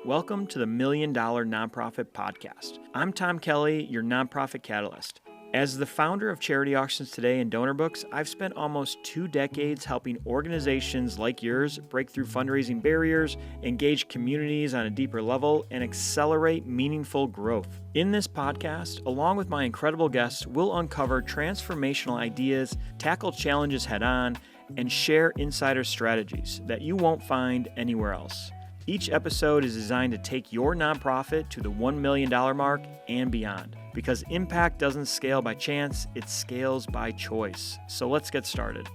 Welcome to the $1 Million Nonprofit Podcast. I'm Tom Kelly, your nonprofit catalyst. As the founder of Charity Auctions Today and Donor Books, I've spent almost 2 decades helping organizations like yours break through fundraising barriers, engage communities on a deeper level, and accelerate meaningful growth. In this podcast, along with my incredible guests, we'll uncover transformational ideas, tackle challenges head-on, and share insider strategies that you won't find anywhere else. Each episode is designed to take your nonprofit to the $1 million mark and beyond, because impact doesn't scale by chance, it scales by choice. So let's get started.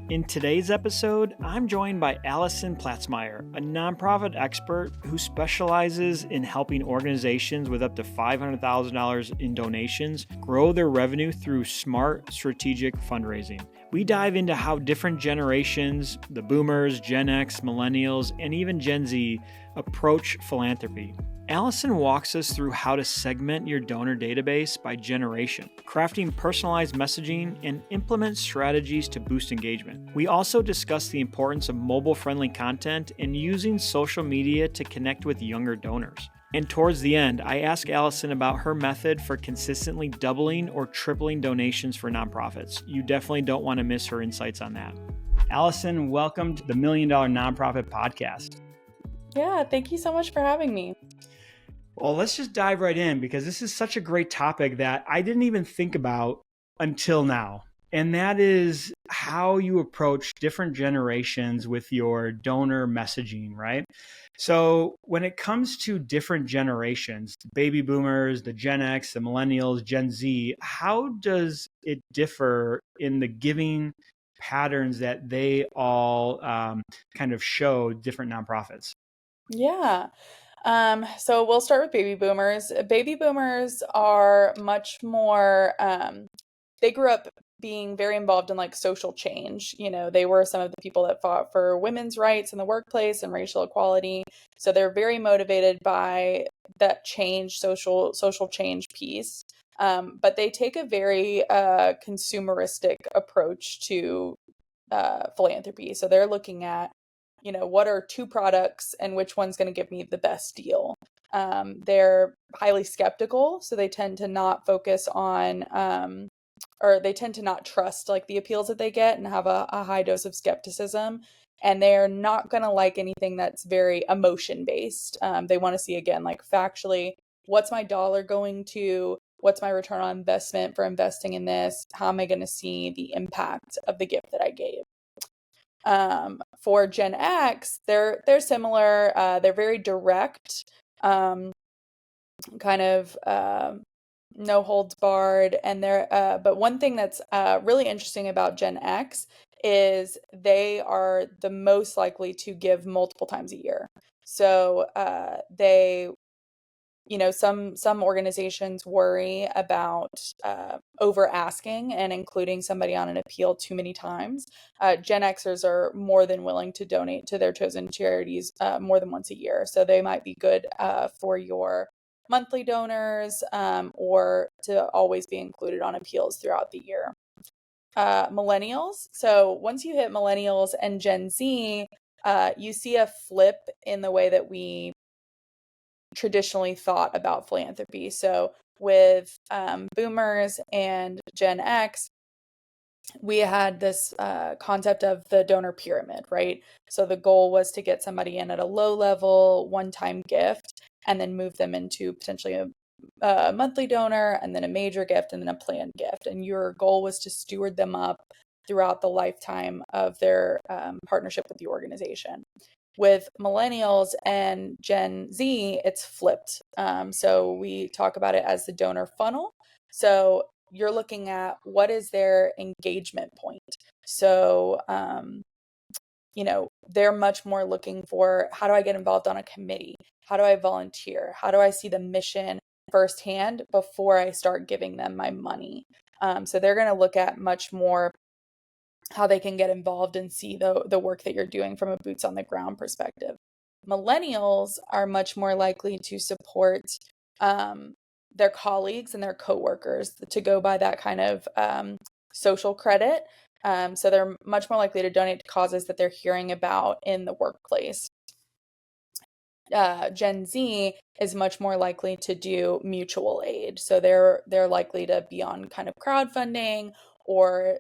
In today's episode, I'm joined by Allison Platzmeyer, a nonprofit expert who specializes in helping organizations with up to $500,000 in donations grow their revenue through smart, strategic fundraising. We dive into how different generations, the boomers, Gen X, millennials, and even Gen Z, approach philanthropy. Allison walks us through how to segment your donor database by generation, crafting personalized messaging, and implement strategies to boost engagement. We also discuss the importance of mobile-friendly content and using social media to connect with younger donors. And towards the end, I ask Allison about her method for consistently doubling or tripling donations for nonprofits. You definitely don't want to miss her insights on that. Allison, welcome to the $1 Million Nonprofit Podcast. Yeah, thank you so much for having me. Well, let's just dive right in because this is such a great topic that I didn't even think about until now. And that is how you approach different generations with your donor messaging, right? So when it comes to different generations, baby boomers, the Gen X, the millennials, Gen Z, how does it differ in the giving patterns that they all kind of show different nonprofits? Yeah. So we'll start with baby boomers. Baby boomers are much more, they grew up being very involved in like social change. You know, they were some of the people that fought for women's rights in the workplace and racial equality. So they're very motivated by that change, social change piece. But they take a very consumeristic approach to philanthropy. So they're looking at, you know, what are 2 products and which one's going to give me the best deal. They're highly skeptical, so they tend to not focus on, or they tend to not trust like the appeals that they get and have a high dose of skepticism. And they're not going to like anything that's very emotion based. They want to see, again, like factually, what's my dollar going to? What's my return on investment for investing in this? How am I going to see the impact of the gift that I gave? For Gen X, they're similar. They're very direct, kind of no holds barred, and they're. But one thing that's really interesting about Gen X is they are the most likely to give multiple times a year. So they. You know, some organizations worry about over asking and including somebody on an appeal too many times. Gen Xers are more than willing to donate to their chosen charities more than once a year. So they might be good for your monthly donors or to always be included on appeals throughout the year. Millennials. So once you hit millennials and Gen Z, you see a flip in the way that we traditionally thought about philanthropy. So with boomers and Gen X, we had this concept of the donor pyramid, right? So the goal was to get somebody in at a low level, one-time gift, and then move them into potentially a monthly donor, and then a major gift, and then a planned gift. And your goal was to steward them up throughout the lifetime of their partnership with the organization. With millennials and Gen Z, it's flipped. So we talk about it as the donor funnel. So you're looking at what is their engagement point. So, you know, they're much more looking for, how do I get involved on a committee? How do I volunteer? How do I see the mission firsthand before I start giving them my money? So they're going to look at much more how they can get involved and see the work that you're doing from a boots on the ground perspective. Millennials are much more likely to support their colleagues and their coworkers to go by that kind of social credit. So they're much more likely to donate to causes that they're hearing about in the workplace. Gen Z is much more likely to do mutual aid. So they're likely to be on kind of crowdfunding or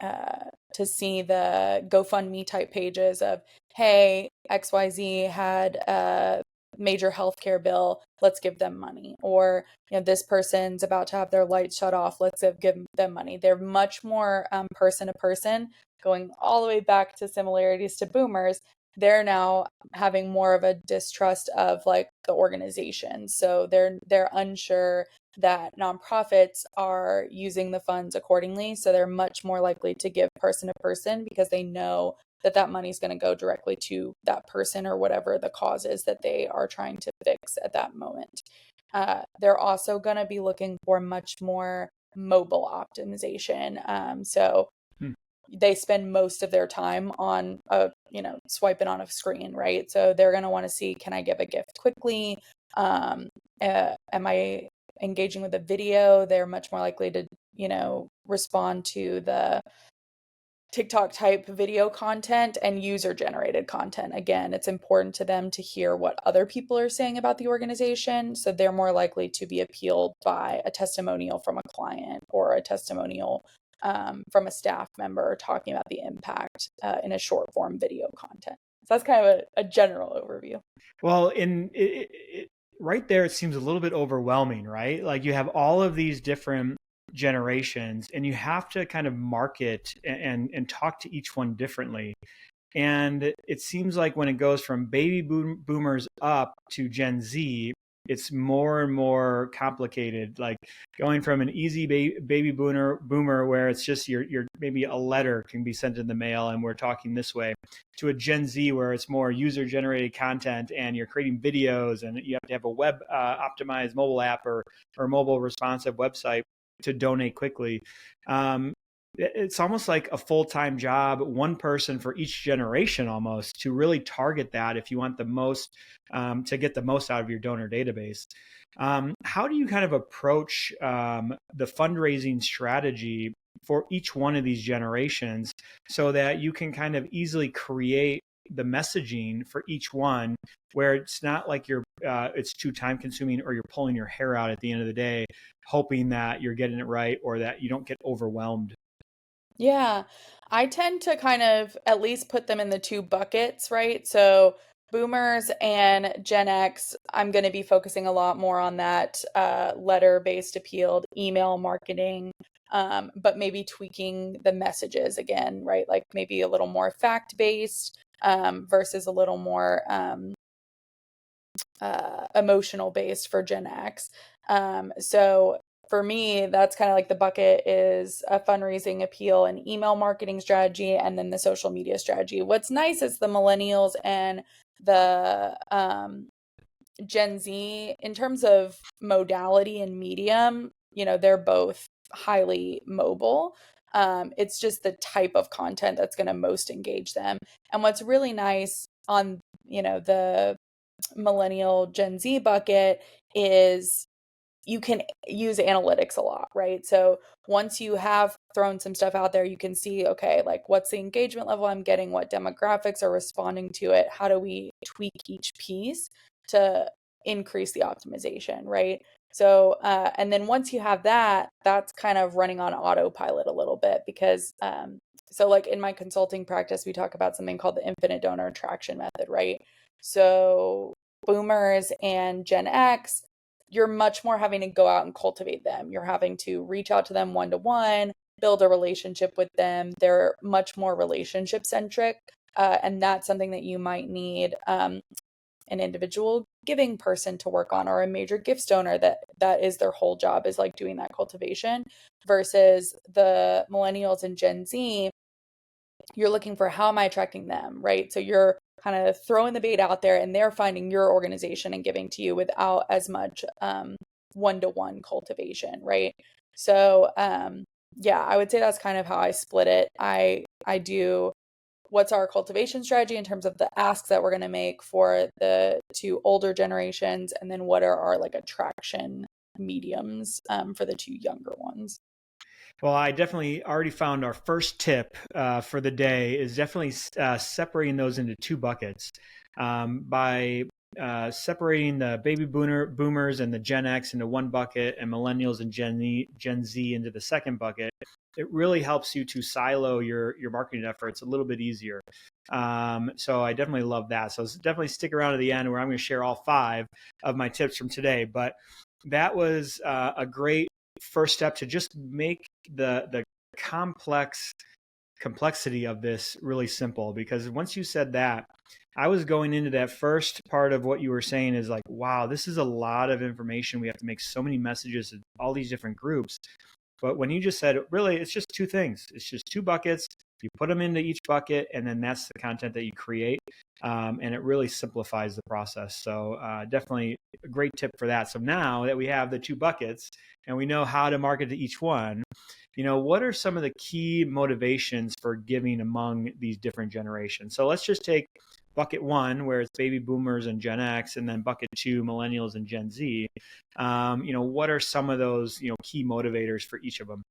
to see the GoFundMe type pages of, hey, XYZ had a major healthcare bill, let's give them money. Or, this person's about to have their lights shut off, let's give them money. They're much more person to person, going all the way back to similarities to boomers. They're now having more of a distrust of like the organization. So they're unsure that nonprofits are using the funds accordingly. So they're much more likely to give person to person because they know that that money is going to go directly to that person or whatever the cause is that they are trying to fix at that moment. They're also going to be looking for much more mobile optimization. So they spend most of their time on swiping on a screen, right? So they're going to want to see, can I give a gift quickly? Am I engaging with a video? They're much more likely to, respond to the TikTok type video content and user generated content. Again, it's important to them to hear what other people are saying about the organization. So they're more likely to be appealed by a testimonial from a client or a testimonial from a staff member talking about the impact in a short form video content. So that's kind of a general overview. Well, right there, it seems a little bit overwhelming, right? Like you have all of these different generations and you have to kind of market and talk to each one differently. And it seems like when it goes from baby boomers up to Gen Z, it's more and more complicated. Like going from an easy baby boomer where it's just your maybe a letter can be sent in the mail and we're talking this way, to a Gen Z where it's more user generated content and you're creating videos and you have to have a web optimized mobile app or mobile responsive website to donate quickly. It's almost like a full-time job, one person for each generation almost, to really target that if you want the most, to get the most out of your donor database. How do you kind of approach the fundraising strategy for each one of these generations so that you can kind of easily create the messaging for each one where it's not like it's too time consuming or you're pulling your hair out at the end of the day, hoping that you're getting it right or that you don't get overwhelmed? Yeah, I tend to kind of at least put them in the two buckets, right? So boomers and Gen X, I'm going to be focusing a lot more on that letter-based appeal, email marketing, but maybe tweaking the messages again, right? Like maybe a little more fact-based versus a little more emotional based for Gen X. So for me, that's kind of like the bucket is a fundraising appeal and email marketing strategy, and then the social media strategy. What's nice is the millennials and the Gen Z, in terms of modality and medium, they're both highly mobile. It's just the type of content that's going to most engage them. And what's really nice on, the millennial Gen Z bucket is you can use analytics a lot, right? So once you have thrown some stuff out there, you can see, okay, like what's the engagement level I'm getting? What demographics are responding to it? How do we tweak each piece to increase the optimization, right? So, and then once you have that, that's kind of running on autopilot a little bit because, so like in my consulting practice, we talk about something called the infinite donor attraction method, right? So boomers and Gen X, you're much more having to go out and cultivate them. You're having to reach out to them one to one, build a relationship with them. They're much more relationship centric. And that's something that you might need an individual giving person to work on or a major gifts donor that is their whole job is like doing that cultivation versus the millennials and Gen Z. You're looking for how am I attracting them, right? So you're kind of throwing the bait out there and they're finding your organization and giving to you without as much one-to-one cultivation, right? So yeah, I would say that's kind of how I split it. I do what's our cultivation strategy in terms of the asks that we're going to make for the two older generations, and then what are our like attraction mediums for the two younger ones. Well, I definitely already found our first tip for the day is definitely separating those into two buckets. By separating the boomers and the Gen X into one bucket and millennials and Gen Z into the second bucket, it really helps you to silo your marketing efforts a little bit easier. So I definitely love that. So definitely stick around to the end where I'm going to share all 5 of my tips from today. But that was a great first step to just make the complexity of this really simple, because once you said that, I was going into that first part of what you were saying is like, wow, this is a lot of information. We have to make so many messages to all these different groups. But when you just said, really, it's just 2 things. It's just 2 buckets. You put them into each bucket, and then that's the content that you create. And it really simplifies the process. So definitely a great tip for that. So now that we have the 2 buckets and we know how to market to each one, what are some of the key motivations for giving among these different generations? So let's just take bucket 1, where it's baby boomers and Gen X, and then bucket 2, millennials and Gen Z. What are some of those, key motivators for each of them?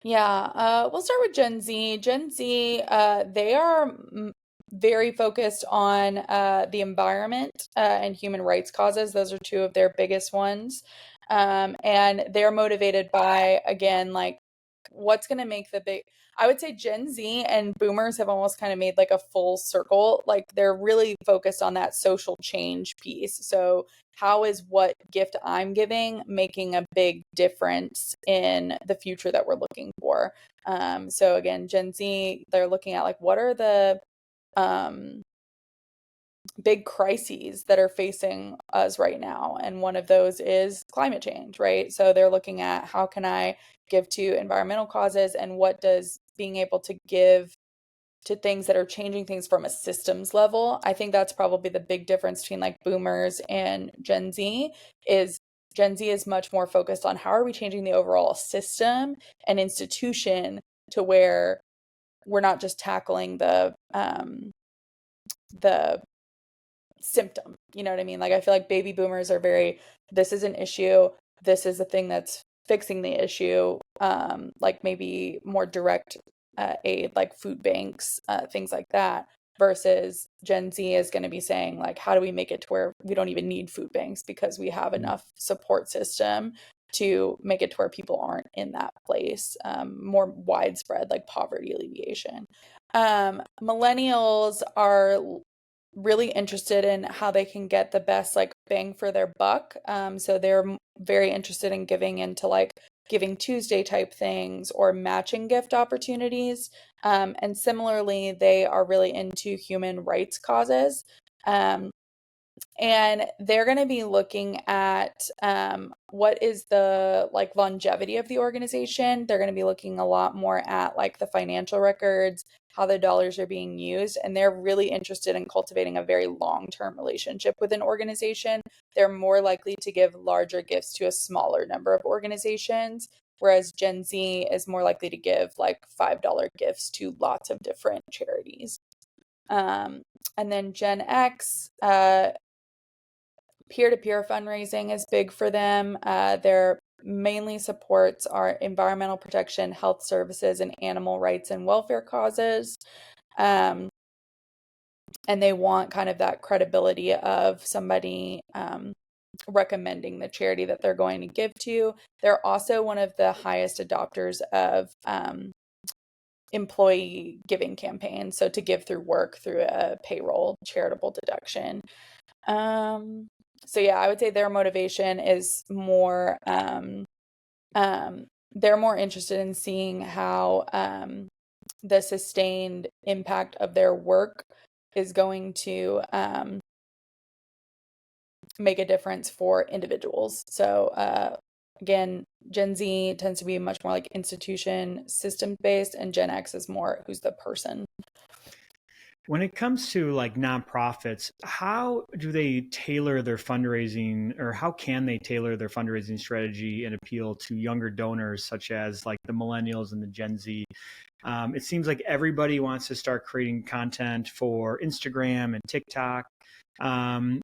Yeah, we'll start with Gen Z. Gen Z, they are very focused on the environment and human rights causes. Those are 2 of their biggest ones. And they're motivated by, again, like what's going to make the big, I would say Gen Z and boomers have almost kind of made like a full circle. Like they're really focused on that social change piece. So how is what gift I'm giving making a big difference in the future that we're looking for? So again, Gen Z, they're looking at like what are the um, big crises that are facing us right now, and one of those is climate change, right? So they're looking at how can I give to environmental causes, and what does being able to give to things that are changing things from a systems level. I think that's probably the big difference between like boomers and Gen Z is Gen Z is much more focused on how are we changing the overall system and institution to where we're not just tackling the symptom. You know what I mean? Like I feel like baby boomers are very, this is an issue, this is the thing that's fixing the issue. Like maybe more direct aid, like food banks, things like that. Versus Gen Z is going to be saying like, how do we make it to where we don't even need food banks because we have enough support system to make it to where people aren't in that place. More widespread like poverty alleviation. Millennials are really interested in how they can get the best like bang for their buck. So they're very interested in giving into like Giving Tuesday type things or matching gift opportunities. And similarly, they are really into human rights causes. And they're going to be looking at what is the like longevity of the organization. They're going to be looking a lot more at like the financial records, how the dollars are being used, and they're really interested in cultivating a very long-term relationship with an organization. They're more likely to give larger gifts to a smaller number of organizations, whereas Gen Z is more likely to give like $5 gifts to lots of different charities. And then Gen X, peer-to-peer fundraising is big for them. Their mainly supports are environmental protection, health services, and animal rights and welfare causes. And they want kind of that credibility of somebody recommending the charity that they're going to give to. They're also one of the highest adopters of employee giving campaigns, so to give through work through a payroll charitable deduction. So yeah, I would say their motivation is more they're more interested in seeing how the sustained impact of their work is going to make a difference for individuals. So again, Gen Z tends to be much more like institution system based, and Gen X is more who's the person. When it comes to like nonprofits, how do they tailor their fundraising, or how can they tailor their fundraising strategy and appeal to younger donors, such as like the millennials and the Gen Z? It seems like everybody wants to start creating content for Instagram and TikTok. And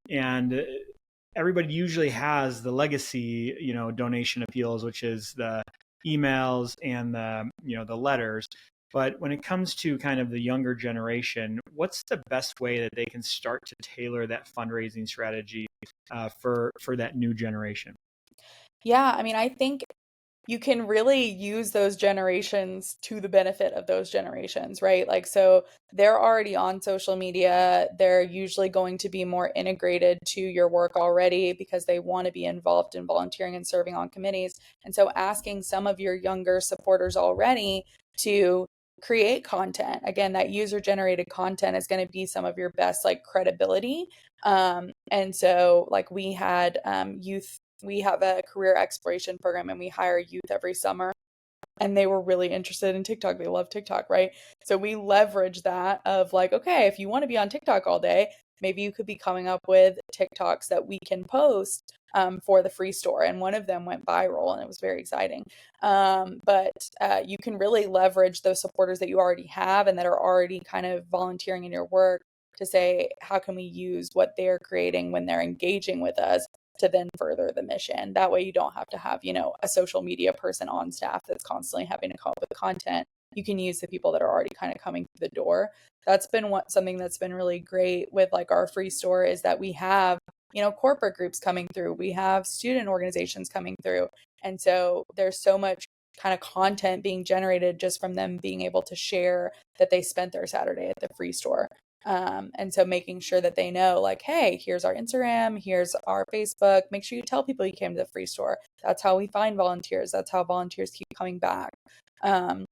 everybody usually has the legacy, donation appeals, which is the emails and the letters. But when it comes to kind of the younger generation, what's the best way that they can start to tailor that fundraising strategy for that new generation? Yeah, I mean, I think you can really use those generations to the benefit of those generations, right? Like, so they're already on social media. They're usually going to be more integrated to your work already because they want to be involved in volunteering and serving on committees. And so asking some of your younger supporters already to create content, again, that user generated content is going to be some of your best like credibility. And so like we have a career exploration program and we hire youth every summer, and they were really interested in TikTok. They love TikTok, right? So we leverage that of like, okay, if you want to be on TikTok all day, maybe you could be coming up with TikToks that we can post for the free store. And one of them went viral and it was very exciting. But you can really leverage those supporters that you already have and that are already kind of volunteering in your work to say, how can we use what they're creating when they're engaging with us to then further the mission. That way you don't have to have, a social media person on staff that's constantly having to come up with content. You can use the people that are already kind of coming through the door. That's been something that's been really great with like our free store is that we have, corporate groups coming through. We have student organizations coming through. And so there's so much kind of content being generated just from them being able to share that they spent their Saturday at the free store. And so making sure that they know like, hey, here's our Instagram, here's our Facebook. Make sure you tell people you came to the free store. That's how we find volunteers. That's how volunteers keep coming back. And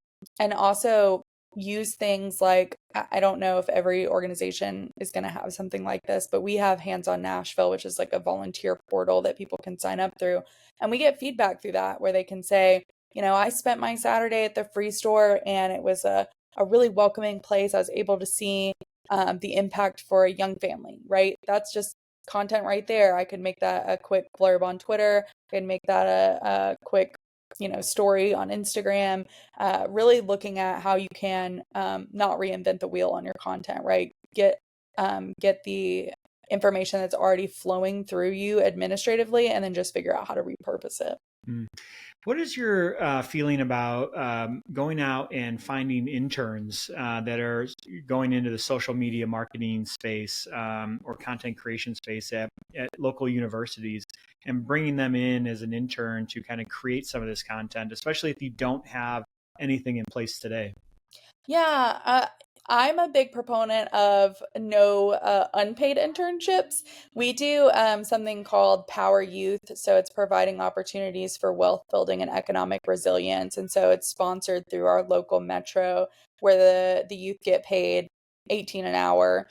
also use things like, I don't know if every organization is going to have something like this, but we have Hands on Nashville, which is like a volunteer portal that people can sign up through. And we get feedback through that where they can say, I spent my Saturday at the free store and it was a really welcoming place. I was able to see the impact for a young family, right? That's just content right there. I could make that a quick blurb on Twitter. I could make that a quick, story on Instagram. Really looking at how you can not reinvent the wheel on your content, right? Get the information that's already flowing through you administratively, and then just figure out how to repurpose it. Mm. What is your feeling about going out and finding interns that are going into the social media marketing space or content creation space at local universities and bringing them in as an intern to kind of create some of this content, especially if you don't have anything in place today? Yeah, I'm a big proponent of no unpaid internships. We do something called Power Youth. So it's providing opportunities for wealth building and economic resilience. And so it's sponsored through our local metro where the youth get paid 18 an hour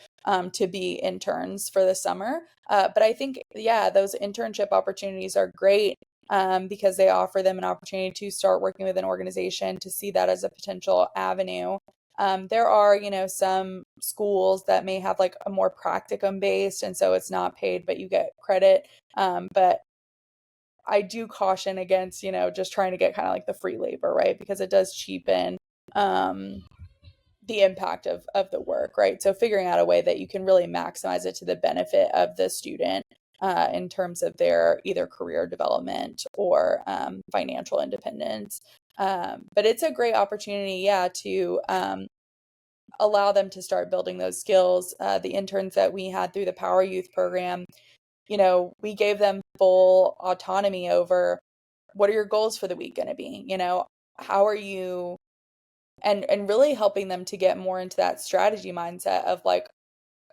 to be interns for the summer. But I think, yeah, those internship opportunities are great. Because they offer them an opportunity to start working with an organization to see that as a potential avenue. There are, some schools that may have like a more practicum based, and so it's not paid, but you get credit. But I do caution against, just trying to get kind of like the free labor, right? Because it does cheapen the impact of the work, right? So figuring out a way that you can really maximize it to the benefit of the student in terms of their either career development or financial independence. But it's a great opportunity, yeah, to allow them to start building those skills. The interns that we had through the Power Youth program, we gave them full autonomy over what are your goals for the week going to be? How are you, and really helping them to get more into that strategy mindset of like,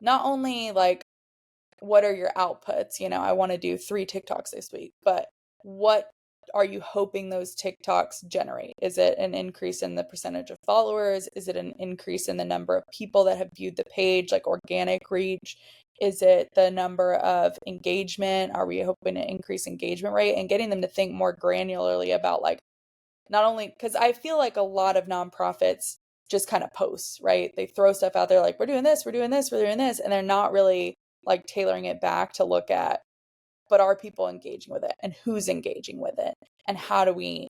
not only like, what are your outputs? I want to do 3 TikToks this week, but what are you hoping those TikToks generate? Is it an increase in the percentage of followers? Is it an increase in the number of people that have viewed the page, like organic reach? Is it the number of engagement? Are we hoping to increase engagement rate? And getting them to think more granularly about like, not only, because I feel like a lot of nonprofits just kind of post, right? They throw stuff out there like, we're doing this, we're doing this, we're doing this. And they're not really like tailoring it back to look at, but are people engaging with it and who's engaging with it? And how do we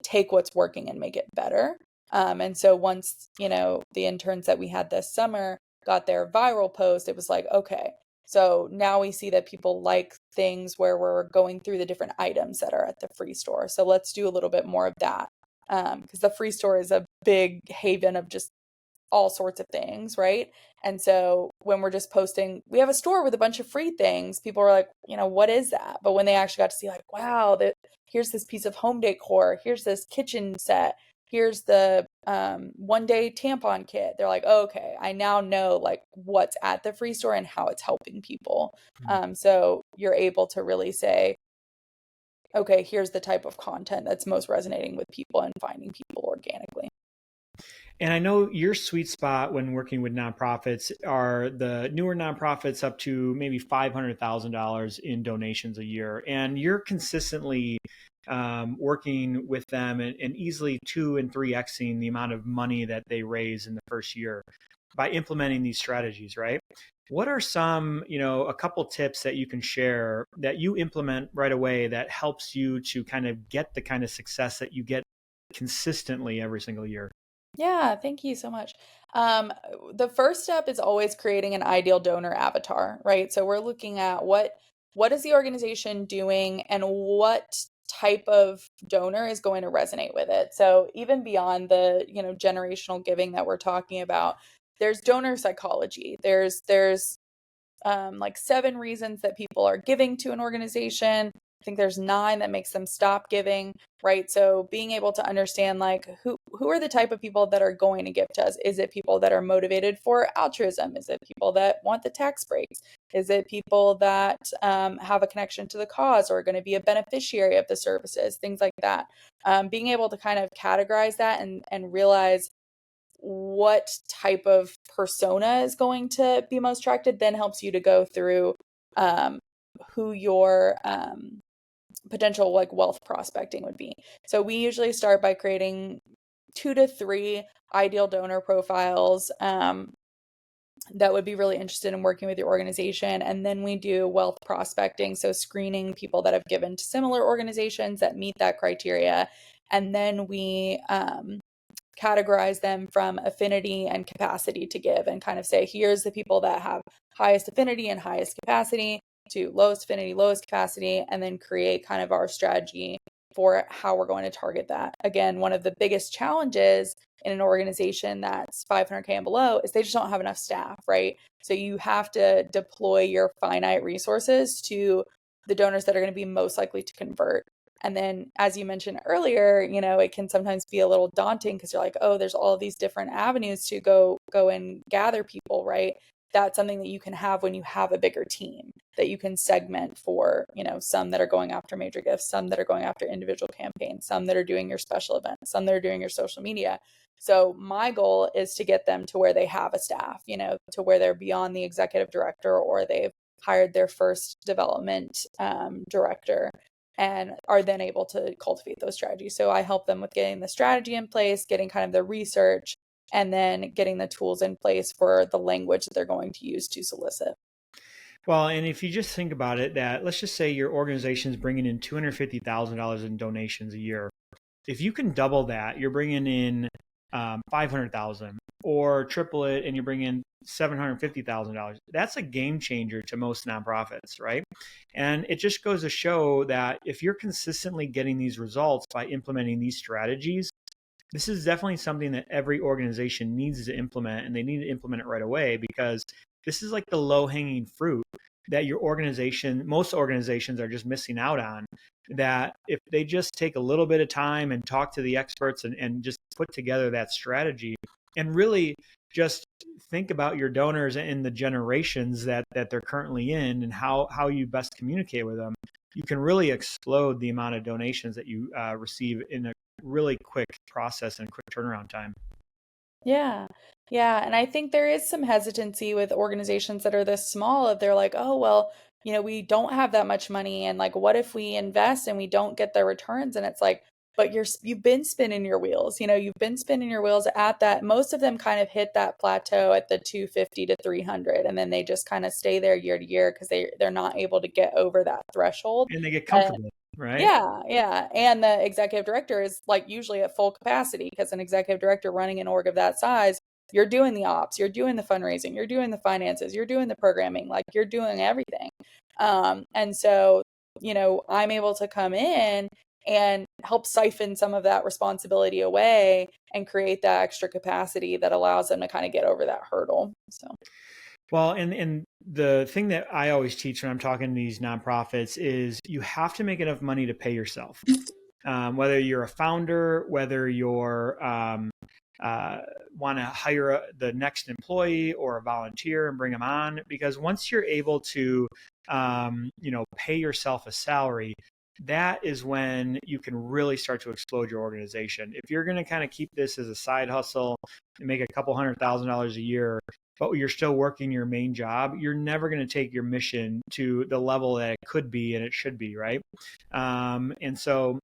take what's working and make it better? And so once, the interns that we had this summer got their viral post, it was like, okay, so now we see that people like things where we're going through the different items that are at the free store. So let's do a little bit more of that. Because the free store is a big haven of just all sorts of things, right? And so when we're just posting, we have a store with a bunch of free things, people are like, what is that? But when they actually got to see like, wow, here's this piece of home decor, here's this kitchen set, here's the 1-day tampon kit, they're like, oh, okay, I now know like what's at the free store and how it's helping people. So you're able to really say, okay, here's the type of content that's most resonating with people and finding people organically. And I know your sweet spot when working with nonprofits are the newer nonprofits up to maybe $500,000 in donations a year. And you're consistently working with them and easily 2 and 3xing the amount of money that they raise in the first year by implementing these strategies, right? What are some, a couple tips that you can share that you implement right away that helps you to kind of get the kind of success that you get consistently every single year? Yeah, thank you so much. The first step is always creating an ideal donor avatar, right? So we're looking at what is the organization doing and what type of donor is going to resonate with it. So even beyond the, generational giving that we're talking about, there's donor psychology. There's like 7 reasons that people are giving to an organization. I think there's 9 that makes them stop giving, right? So being able to understand like who are the type of people that are going to give to us? Is it people that are motivated for altruism? Is it people that want the tax breaks? Is it people that have a connection to the cause or are going to be a beneficiary of the services? Things like that. Being able to kind of categorize that and realize what type of persona is going to be most attracted then helps you to go through who your potential like wealth prospecting would be. So we usually start by creating 2 to 3 ideal donor profiles that would be really interested in working with your organization. And then we do wealth prospecting, so screening people that have given to similar organizations that meet that criteria. And then we categorize them from affinity and capacity to give and kind of say, here's the people that have highest affinity and highest capacity to lowest affinity, lowest capacity, and then create kind of our strategy for how we're going to target that. Again, one of the biggest challenges in an organization that's 500K and below is they just don't have enough staff, right? So you have to deploy your finite resources to the donors that are going to be most likely to convert. And then, as you mentioned earlier, it can sometimes be a little daunting because you're like, oh, there's all these different avenues to go and gather people, right? That's something that you can have when you have a bigger team that you can segment for, some that are going after major gifts, some that are going after individual campaigns, some that are doing your special events, some that are doing your social media. So my goal is to get them to where they have a staff, to where they're beyond the executive director or they've hired their first development director and are then able to cultivate those strategies. So I help them with getting the strategy in place, getting kind of the research, and then getting the tools in place for the language that they're going to use to solicit. Well, and if you just think about it, that let's just say your organization is bringing in $250,000 in donations a year. If you can double that, you're bringing in 500,000, or triple it and you bring in $750,000. That's a game changer to most nonprofits, right? And it just goes to show that if you're consistently getting these results by implementing these strategies, this is definitely something that every organization needs to implement, and they need to implement it right away, because this is like the low-hanging fruit that most organizations are just missing out on, that if they just take a little bit of time and talk to the experts and just put together that strategy and really just think about your donors and the generations that they're currently in and how you best communicate with them, you can really explode the amount of donations that you receive in a really quick process and quick turnaround time. Yeah. Yeah. And I think there is some hesitancy with organizations that are this small if they're like, oh, well, we don't have that much money. And like, what if we invest and we don't get the returns? And it's like, but you've been spinning your wheels, you've been spinning your wheels at that. Most of them kind of hit that plateau at the 250 to 300. And then they just kind of stay there year to year because they're not able to get over that threshold. And they get comfortable, right? Yeah, yeah. And the executive director is like usually at full capacity because an executive director running an org of that size you're doing the ops, you're doing the fundraising, you're doing the finances, you're doing the programming, like you're doing everything. And so, I'm able to come in and help siphon some of that responsibility away and create that extra capacity that allows them to kind of get over that hurdle. So. Well, and the thing that I always teach when I'm talking to these nonprofits is you have to make enough money to pay yourself. Whether you're a founder, whether you're want to hire the next employee or a volunteer and bring them on, because once you're able to, pay yourself a salary, that is when you can really start to explode your organization. If you're going to kind of keep this as a side hustle and make a couple $100,000 a year, but you're still working your main job, you're never going to take your mission to the level that it could be and it should be, right? And so,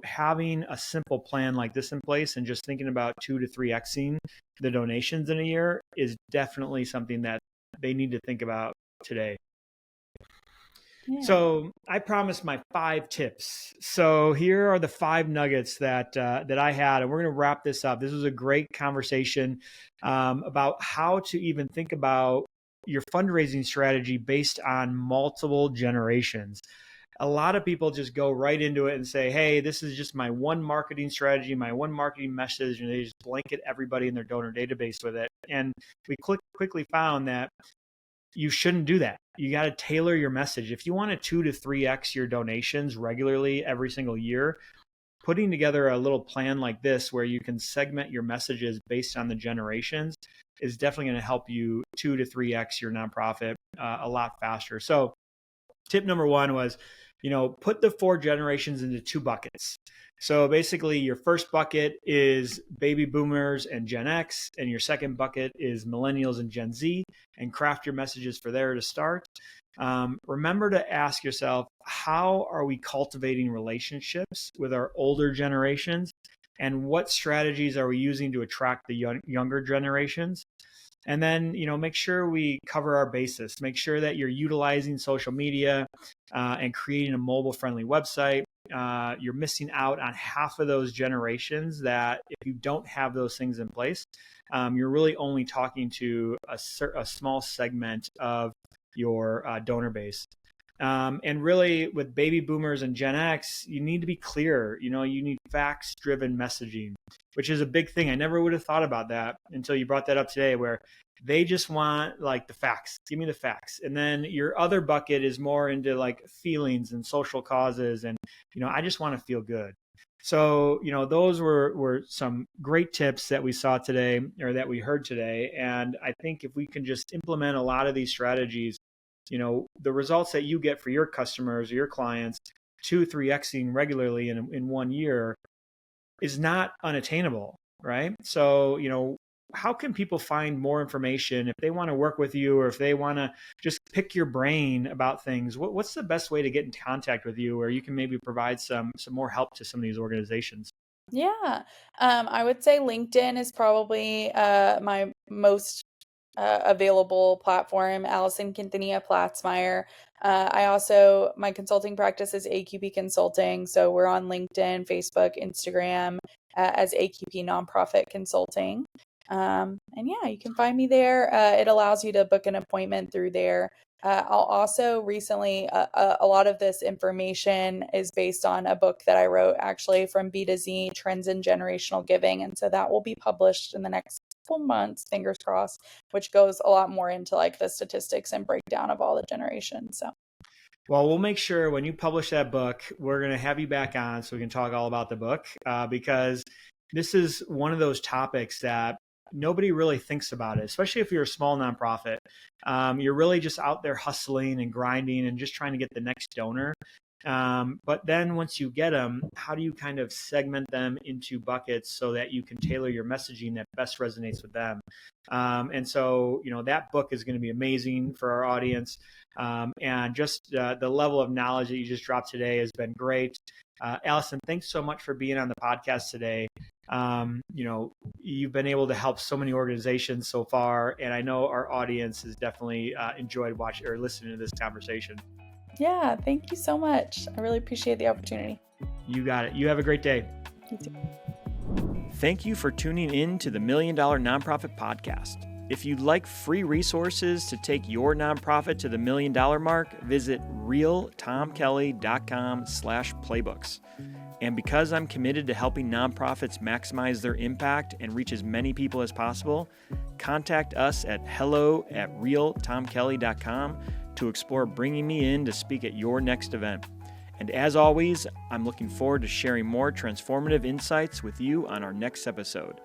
having a simple plan like this in place and just thinking about 2 to 3xing the donations in a year is definitely something that they need to think about today. Yeah. So I promised my 5 tips. So here are the 5 nuggets that I had, and we're going to wrap this up. This was a great conversation about how to even think about your fundraising strategy based on multiple generations. A lot of people just go right into it and say, hey, this is just my one marketing strategy, my one marketing message, and they just blanket everybody in their donor database with it. And we quickly found that you shouldn't do that. You got to tailor your message. If you want to 2 to 3x your donations regularly every single year, putting together a little plan like this where you can segment your messages based on the generations is definitely going to help you 2 to 3x your nonprofit a lot faster. So tip number 1 was, put the 4 generations into 2 buckets. So basically your first bucket is baby boomers and Gen X, and your second bucket is millennials and Gen Z, and craft your messages for there to start. Remember to ask yourself, how are we cultivating relationships with our older generations, and what strategies are we using to attract the younger generations? And then, make sure we cover our bases. Make sure that you're utilizing social media and creating a mobile-friendly website. You're missing out on half of those generations that if you don't have those things in place, you're really only talking to a small segment of your donor base. And really with baby boomers and Gen X, you need to be clear. You need facts-driven messaging, which is a big thing. I never would have thought about that until you brought that up today, where they just want like the facts. Give me the facts. And then your other bucket is more into like feelings and social causes. And, I just want to feel good. So, those were some great tips that we saw today, or that we heard today. And I think if we can just implement a lot of these strategies, the results that you get for your customers or your clients, 2, 3xing regularly in 1 year is not unattainable, right? So, how can people find more information if they want to work with you, or if they want to just pick your brain about things? What's the best way to get in contact with you, where you can maybe provide some more help to some of these organizations? Yeah, I would say LinkedIn is probably my most available platform. Allison Quintanilla Platzmeyer. My consulting practice is AQP Consulting. So we're on LinkedIn, Facebook, Instagram as AQP Nonprofit Consulting. And yeah, you can find me there. It allows you to book an appointment through there. I'll also recently, a lot of this information is based on a book that I wrote actually from B to Z, Trends in Generational Giving. And so that will be published in the next couple months, fingers crossed, which goes a lot more into like the statistics and breakdown of all the generations. So. Well, we'll make sure when you publish that book, we're going to have you back on so we can talk all about the book, because this is one of those topics that nobody really thinks about it, especially if you're a small nonprofit. You're really just out there hustling and grinding and just trying to get the next donor. But then once you get them, how do you kind of segment them into buckets so that you can tailor your messaging that best resonates with them? And so, that book is going to be amazing for our audience. And just the level of knowledge that you just dropped today has been great. Allison, thanks so much for being on the podcast today. You've been able to help so many organizations so far, and I know our audience has definitely enjoyed watching or listening to this conversation. Yeah, thank you so much. I really appreciate the opportunity. You got it. You have a great day. You too. Thank you for tuning in to the $1 Million Nonprofit Podcast. If you'd like free resources to take your nonprofit to the $1 million mark, visit realtomkelly.com/playbooks. And because I'm committed to helping nonprofits maximize their impact and reach as many people as possible, contact us at hello@realtomkelly.com to explore bringing me in to speak at your next event. And as always, I'm looking forward to sharing more transformative insights with you on our next episode.